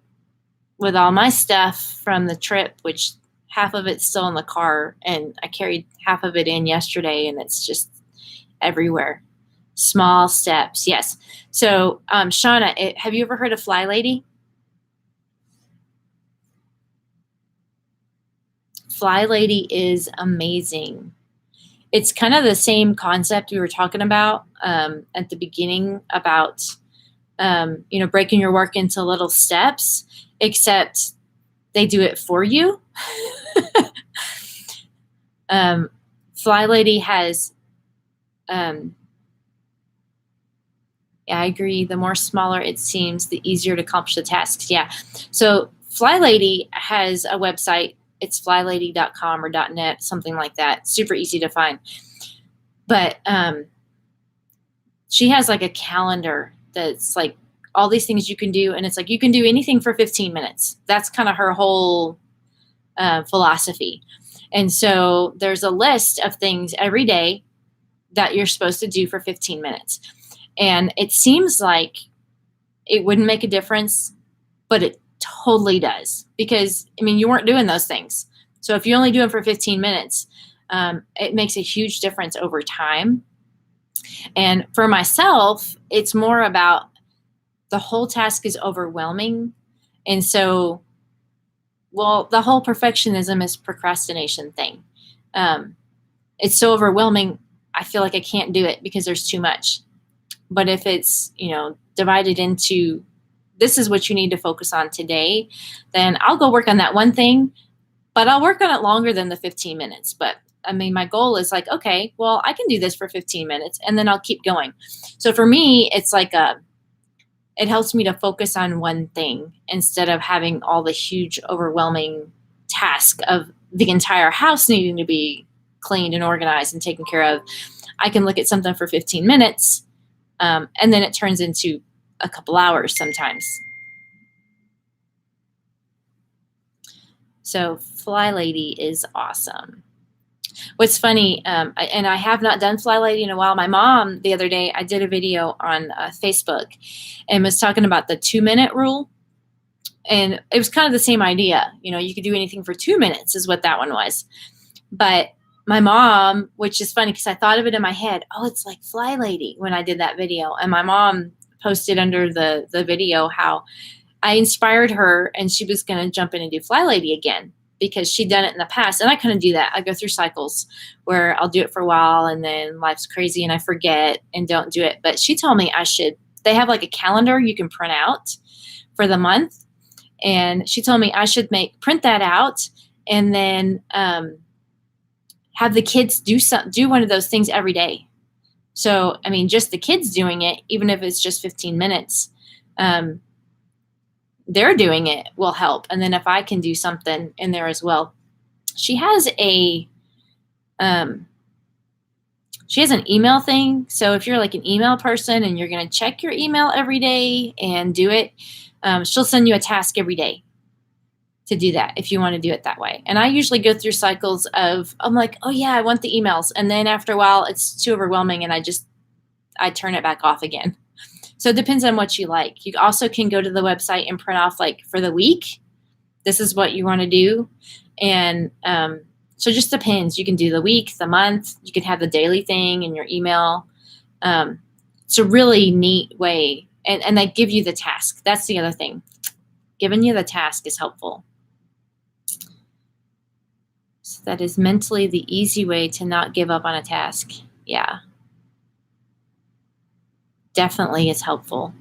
with all my stuff from the trip, which half of it's still in the car, and I carried half of it in yesterday, and it's just everywhere. Small steps, yes. So, Shauna, have you ever heard of Fly Lady? Fly Lady is amazing. It's kind of the same concept we were talking about at the beginning about, breaking your work into little steps, except they do it for you. Fly Lady has, yeah, I agree. The more smaller it seems, the easier to accomplish the tasks. Yeah. So Fly Lady has a website. It's flylady.com or .net, something like that. Super easy to find. But she has like a calendar that's like all these things you can do. And it's like you can do anything for 15 minutes. That's kind of her whole philosophy. And so there's a list of things every day that you're supposed to do for 15 minutes. And it seems like it wouldn't make a difference, but it totally does. Because, you weren't doing those things. So if you only do them for 15 minutes, it makes a huge difference over time. And for myself, it's more about the whole task is overwhelming. And so, the whole perfectionism is procrastination thing. It's so overwhelming, I feel like I can't do it because there's too much. But if it's, divided into, this is what you need to focus on today, then I'll go work on that one thing, but I'll work on it longer than the 15 minutes. But my goal is like, okay, well, I can do this for 15 minutes and then I'll keep going. So for me, it's like it helps me to focus on one thing instead of having all the huge, overwhelming task of the entire house needing to be cleaned and organized and taken care of. I can look at something for 15 minutes, and then it turns into a couple hours sometimes. So Fly Lady is awesome. What's funny, and I have not done Fly Lady in a while. My mom, the other day, I did a video on Facebook and was talking about the 2-minute rule. And it was kind of the same idea. You could do anything for 2 minutes is what that one was. But my mom, which is funny because I thought of it in my head, oh, it's like Fly Lady when I did that video. And my mom posted under the video how I inspired her and she was going to jump in and do Fly Lady again because she'd done it in the past. And I couldn't do that. I go through cycles where I'll do it for a while and then life's crazy and I forget and don't do it. But she told me I should. They have like a calendar you can print out for the month. And she told me I should print that out and then have the kids do one of those things every day. So, I mean, just the kids doing it, even if it's just 15 minutes, they're doing it will help. And then if I can do something in there as well. She has an email thing. So if you're like an email person and you're going to check your email every day and do it, she'll send you a task every day to do that if you want to do it that way. And I usually go through cycles of, I'm like, oh yeah, I want the emails. And then after a while, it's too overwhelming and I turn it back off again. So it depends on what you like. You also can go to the website and print off like for the week, this is what you want to do. And so it just depends. You can do the week, the month, you can have the daily thing in your email. It's a really neat way. And they give you the task. That's the other thing. Giving you the task is helpful. So that is mentally the easy way to not give up on a task. Yeah. Definitely is helpful.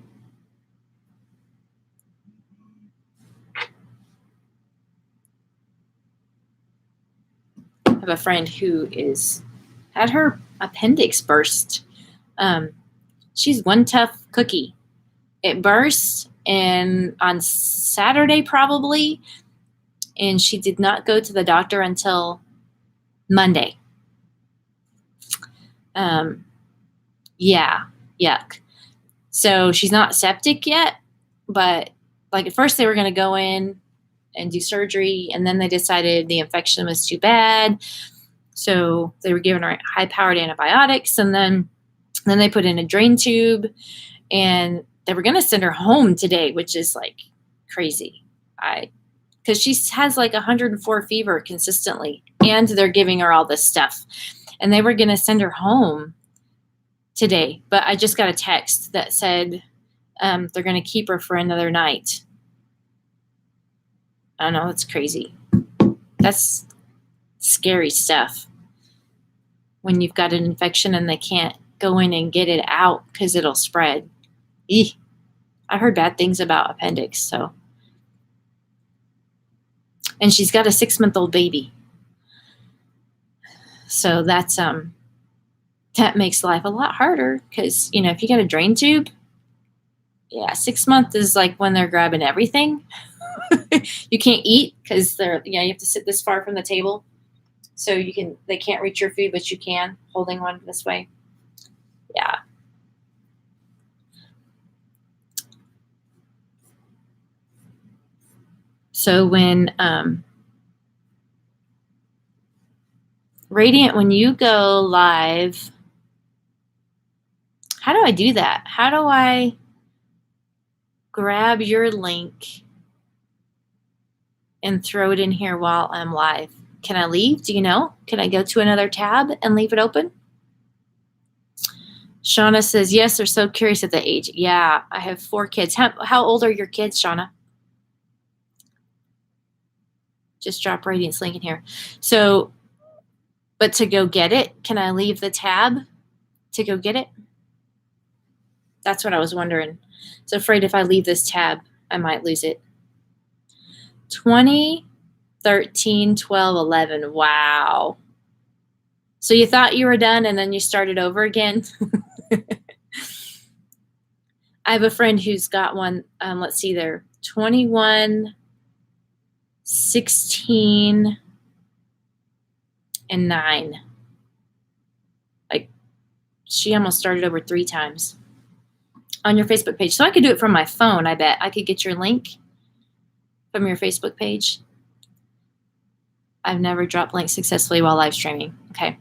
I have a friend who had her appendix burst. She's one tough cookie. It burst on Saturday probably, and she did not go to the doctor until Monday. Yeah, yuck. So she's not septic yet, but like at first they were going to go in and do surgery, and then they decided the infection was too bad. So they were giving her high-powered antibiotics, and then they put in a drain tube, and they were going to send her home today, which is like crazy. Because she has like 104 fever consistently, and they're giving her all this stuff. And they were going to send her home today, but I just got a text that said they're going to keep her for another night. I don't know. It's crazy. That's scary stuff. When you've got an infection and they can't go in and get it out because it'll spread. Eeh. I've heard bad things about appendix. So, and she's got a 6-month-old baby. So that's that makes life a lot harder because, if you got a drain tube, yeah, 6 months is like when they're grabbing everything. You can't eat because you have to sit this far from the table. So they can't reach your food, but you can, holding one this way. Yeah. So when Radiant, when you go live, how do I do that? How do I grab your link and throw it in here while I'm live? Can I leave? Do you know? Can I go to another tab and leave it open? Shauna says, yes, they're so curious at the age. Yeah, I have 4 kids. How old are your kids, Shauna? Just drop Radiant's link in here. So, but to go get it, can I leave the tab to go get it? That's what I was wondering. So afraid if I leave this tab, I might lose it. 20, 13, 12, 11. Wow. So you thought you were done and then you started over again? I have a friend who's got one. Let's see there. 21, 16, and 9. Like she almost started over 3 times on your Facebook page. So I could do it from my phone, I bet. I could get your link from your Facebook page. I've never dropped links successfully while live streaming. Okay.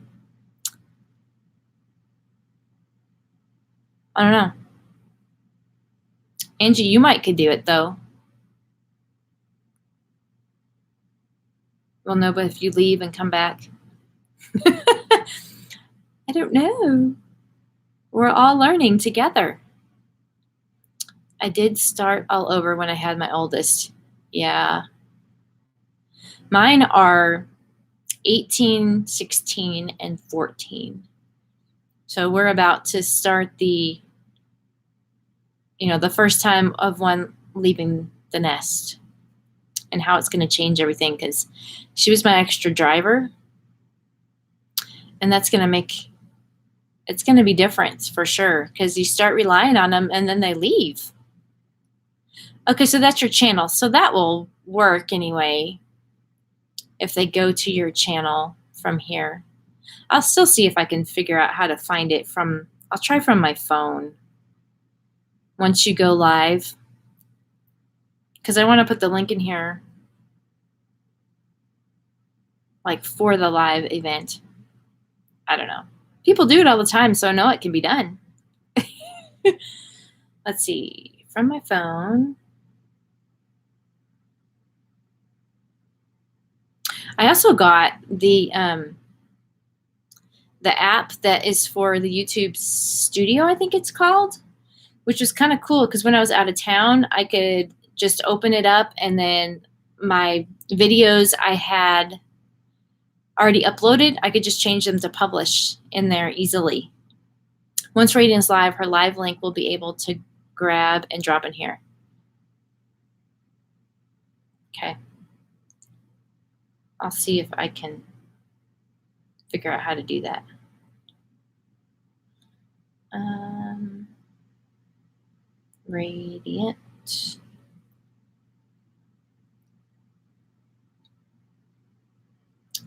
I don't know. Angie, you could do it though. Well, no, but if you leave and come back. I don't know. We're all learning together. I did start all over when I had my oldest. Yeah. Mine are 18, 16, and 14. So we're about to start the first time of one leaving the nest and how it's going to change everything, because she was my extra driver. And that's going to it's going to be different for sure, because you start relying on them and then they leave. Okay, so that's your channel. So that will work anyway if they go to your channel from here. I'll still see if I can figure out how to find it I'll try from my phone once you go live, because I want to put the link in here like for the live event. I don't know. People do it all the time, so I know it can be done. Let's see. From my phone. I also got the app that is for the YouTube Studio, I think it's called, which was kind of cool because when I was out of town, I could just open it up and then my videos I had already uploaded, I could just change them to publish in there easily. Once Radiant's live, her live link will be able to grab and drop in here. Okay. I'll see if I can figure out how to do that. Radiant.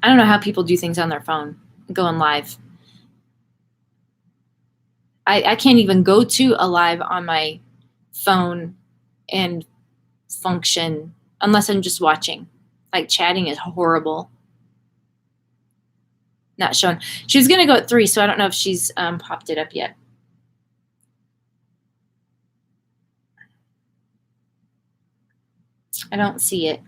I don't know how people do things on their phone, going live. I can't even go to a live on my phone and function unless I'm just watching. Like chatting is horrible. Not shown. She was going to go at 3, so I don't know if she's popped it up yet. I don't see it.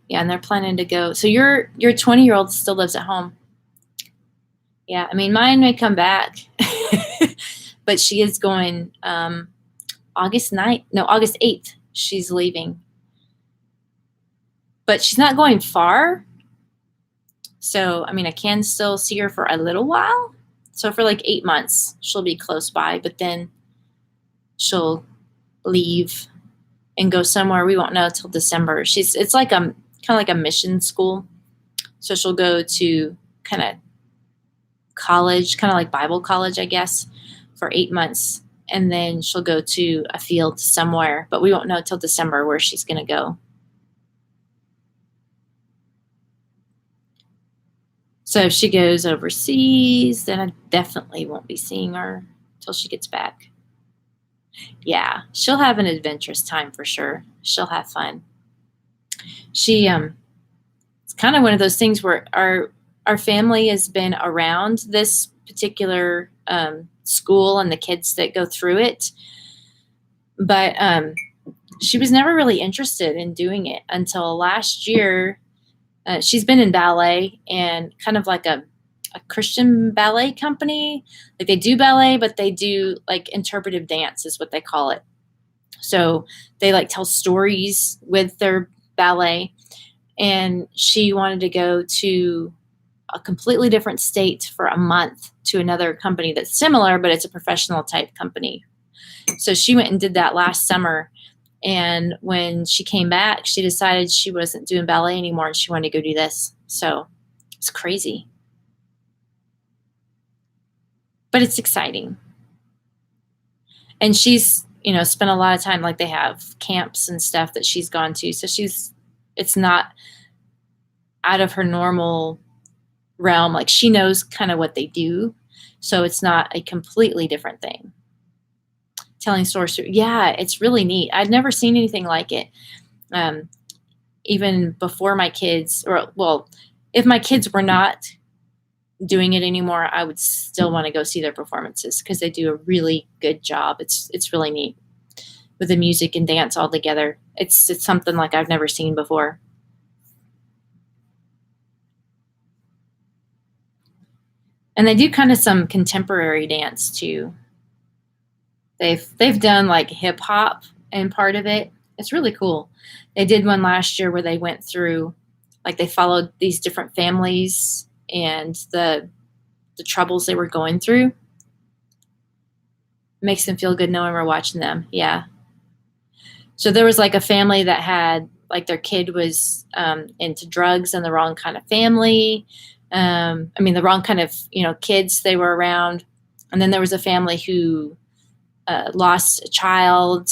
Yeah, and they're planning to go. So your 20-year-old still lives at home. Yeah, I mean, mine may come back, but she is going August 8th. She's leaving. But she's not going far. So, I mean, I can still see her for a little while. So for like 8 months, she'll be close by, but then she'll leave and go somewhere we won't know till December. It's like kind of like a mission school. So she'll go to kind of college, kind of like Bible college, I guess, for 8 months. And then she'll go to a field somewhere, but we won't know till December where she's going to go. So if she goes overseas, then I definitely won't be seeing her till she gets back. Yeah, she'll have an adventurous time for sure. She'll have fun. She it's kind of one of those things where our family has been around this particular school and the kids that go through it, but she was never really interested in doing it until last year. She's been in ballet and kind of like a Christian ballet company. Like they do ballet, but they do like interpretive dance is what they call it. So they like tell stories with their ballet. And she wanted to go to a completely different state for a month to another company that's similar, but it's a professional type company. So she went and did that last summer. And when she came back, she decided she wasn't doing ballet anymore and she wanted to go do this. So it's crazy. But it's exciting. And she's, spent a lot of time, like they have camps and stuff that she's gone to. So it's not out of her normal realm. Like she knows kind of what they do. So it's not a completely different thing. Telling stories. Yeah, it's really neat. I'd never seen anything like it. Even before my kids, if my kids were not doing it anymore, I would still want to go see their performances because they do a really good job. It's really neat with the music and dance all together. It's something like I've never seen before. And they do kind of some contemporary dance too. They've done like hip hop and part of it. It's really cool. They did one last year where they went through, like they followed these different families and the troubles they were going through. Makes them feel good knowing we're watching them. Yeah. So there was like a family that had like their kid was into drugs and the wrong kind of family. The wrong kind of kids they were around, and then there was a family who lost a child,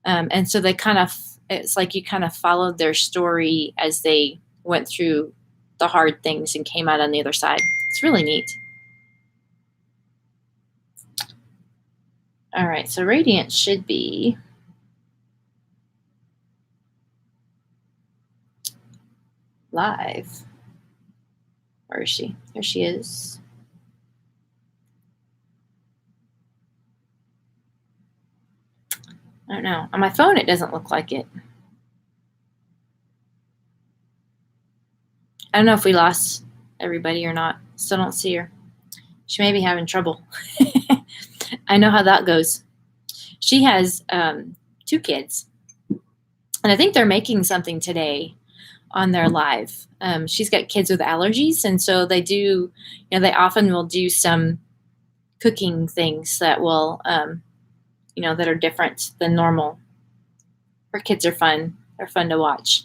and so they kind of it's like you kind of followed their story as they went through the hard things and came out on the other side. It's really neat. All right, so Radiant should be live. Where is she? There she is. I don't know. On my phone, it doesn't look like it. I don't know if we lost everybody or not. Still don't see her. She may be having trouble. I know how that goes. She has 2 kids. And I think they're making something today on their live. She's got kids with allergies. And so they do, they often will do some cooking things that will, that are different than normal. Her kids are fun. They're fun to watch.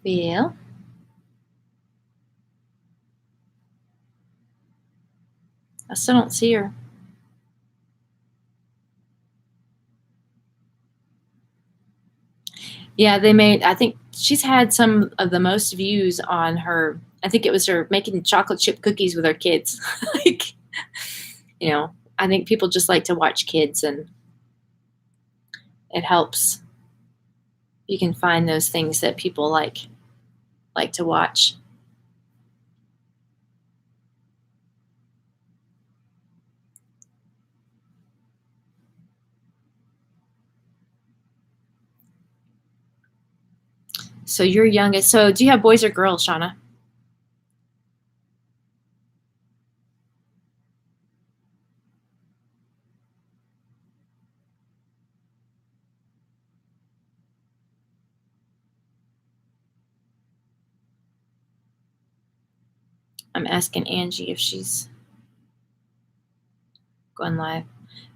Well, I still don't see her. Yeah, I think she's had some of the most views on her. I think it was her making chocolate chip cookies with her kids. Like, I think people just like to watch kids, and it helps. You can find those things that people like to watch. So your youngest. So do you have boys or girls, Shauna? I'm asking Angie if she's going live.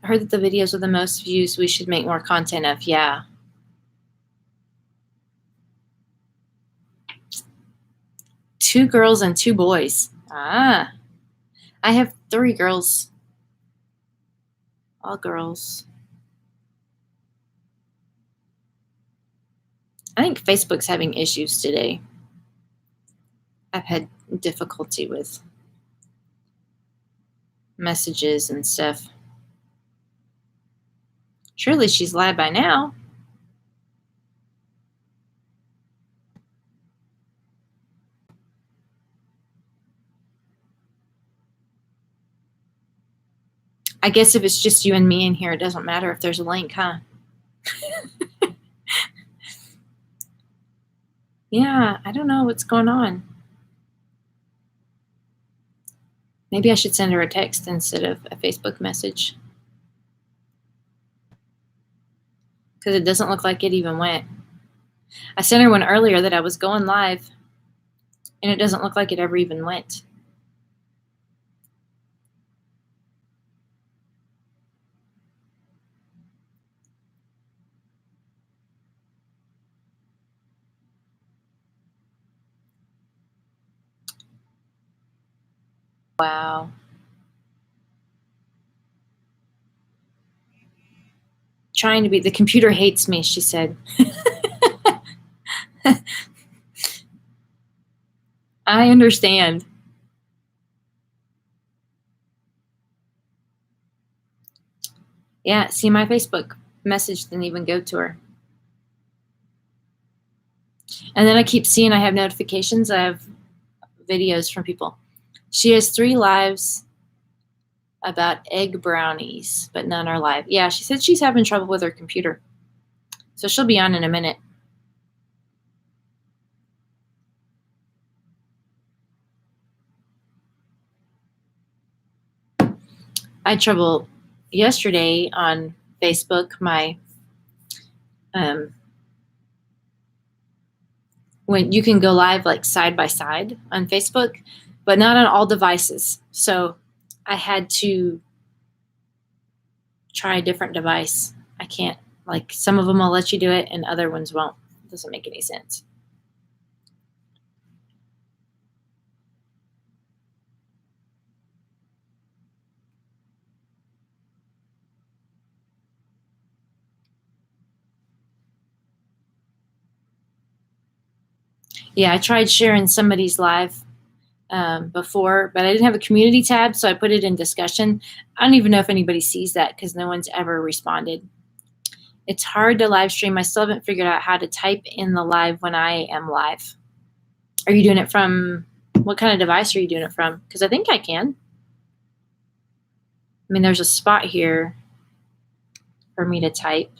I heard that the videos with the most views we should make more content of. Yeah. 2 girls and 2 boys. Ah. I have 3 girls. All girls. I think Facebook's having issues today. I've had difficulty with messages and stuff. Surely she's live by now. I guess if it's just you and me in here, it doesn't matter if there's a link, huh? Yeah, I don't know what's going on. Maybe I should send her a text instead of a Facebook message. Because it doesn't look like it even went. I sent her one earlier that I was going live, and it doesn't look like it ever even went. Wow. Trying to be, the computer hates me, she said. I understand. Yeah, see my Facebook. message didn't even go to her. And then I keep seeing I have notifications. I have videos from people. She has 3 lives about egg brownies, but none are live. Yeah, she said she's having trouble with her computer. So she'll be on in a minute. I had trouble yesterday on Facebook. When you can go live like side by side on Facebook, but not on all devices. So I had to try a different device. I can't, like, some of them will let you do it and other ones won't. It doesn't make any sense. Yeah, I tried sharing somebody's live before, but I didn't have a community tab, so I put it in discussion. I don't even know if anybody sees that because no one's ever responded. It's hard to live stream. I still haven't figured out how to type in the live when I am live. Are you doing it from, what kind of device are you doing it from? Because I think I can. I mean, there's a spot here for me to type.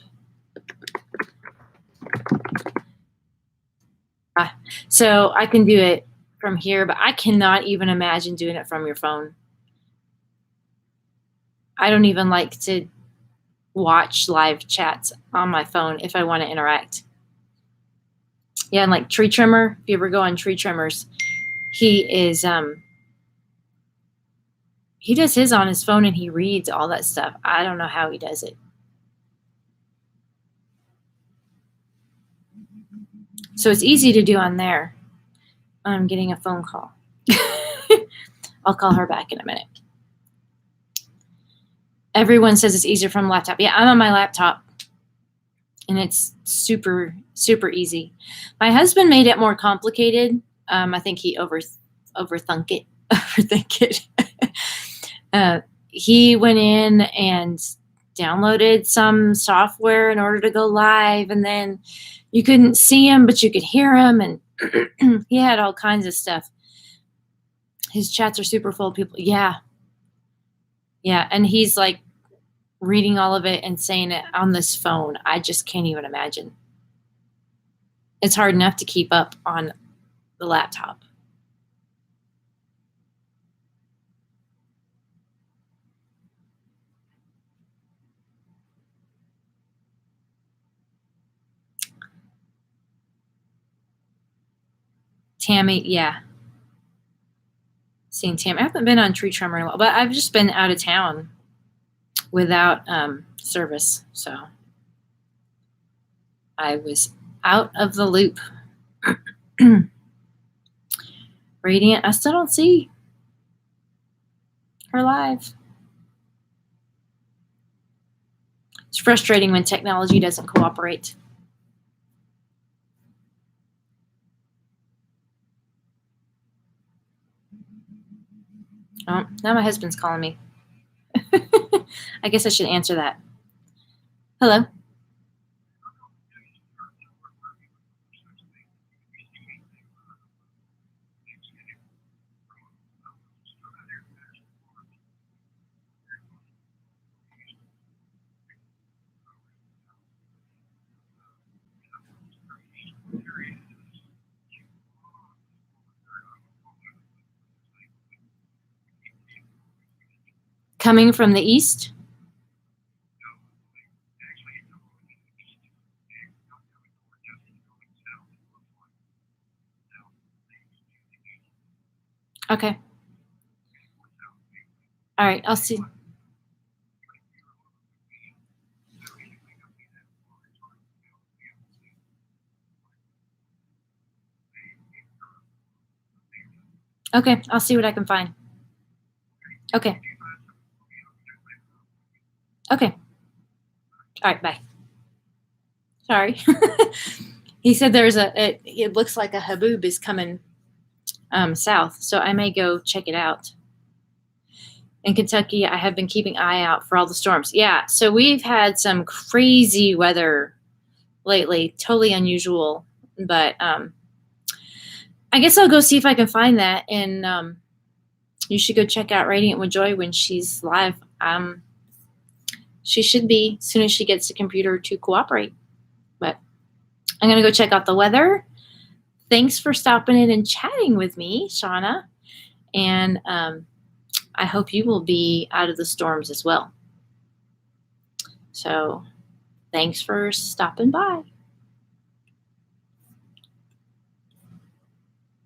So I can do it from here, but I cannot even imagine doing it from your phone. I don't even like to watch live chats on my phone if I want to interact. Yeah, and like Tree Trimmer, if you ever go on Tree Trimmers, he does his on his phone and he reads all that stuff. I don't know how he does it. So it's easy to do on there. I'm getting a phone call. I'll call her back in a minute. Everyone says it's easier from a laptop. Yeah, I'm on my laptop. And it's super, super easy. My husband made it more complicated. I think he overthink it. He went in and downloaded some software in order to go live, and then you couldn't see him, but you could hear him, and he had all kinds of stuff. His chats are super full of people. Yeah, and he's like reading all of it and saying it on this phone. I just can't even imagine. It's hard enough to keep up on the laptop. Tammy, yeah. Seeing Tammy. I haven't been on Tree Trimmer in a while, but I've just been out of town without service. So I was out of the loop. Radiant, I still don't see her live. It's frustrating when technology doesn't cooperate. Oh, now my husband's calling me. I guess I should answer that. Hello. Coming from the east? Okay. All right, I'll see. Okay, I'll see what I can find. Okay. Okay. All right, bye. Sorry. He said it looks like a haboob is coming south, so I may go check it out. in Kentucky, I have been keeping an eye out for all the storms. Yeah, so we've had some crazy weather lately, totally unusual. But I guess I'll go see if I can find that, and you should go check out Radiant with Joy when she's live. She should be as soon as she gets the computer to cooperate. But I'm going to go check out the weather. Thanks for stopping in and chatting with me, Shauna. And I hope you will be out of the storms as well. So thanks for stopping by.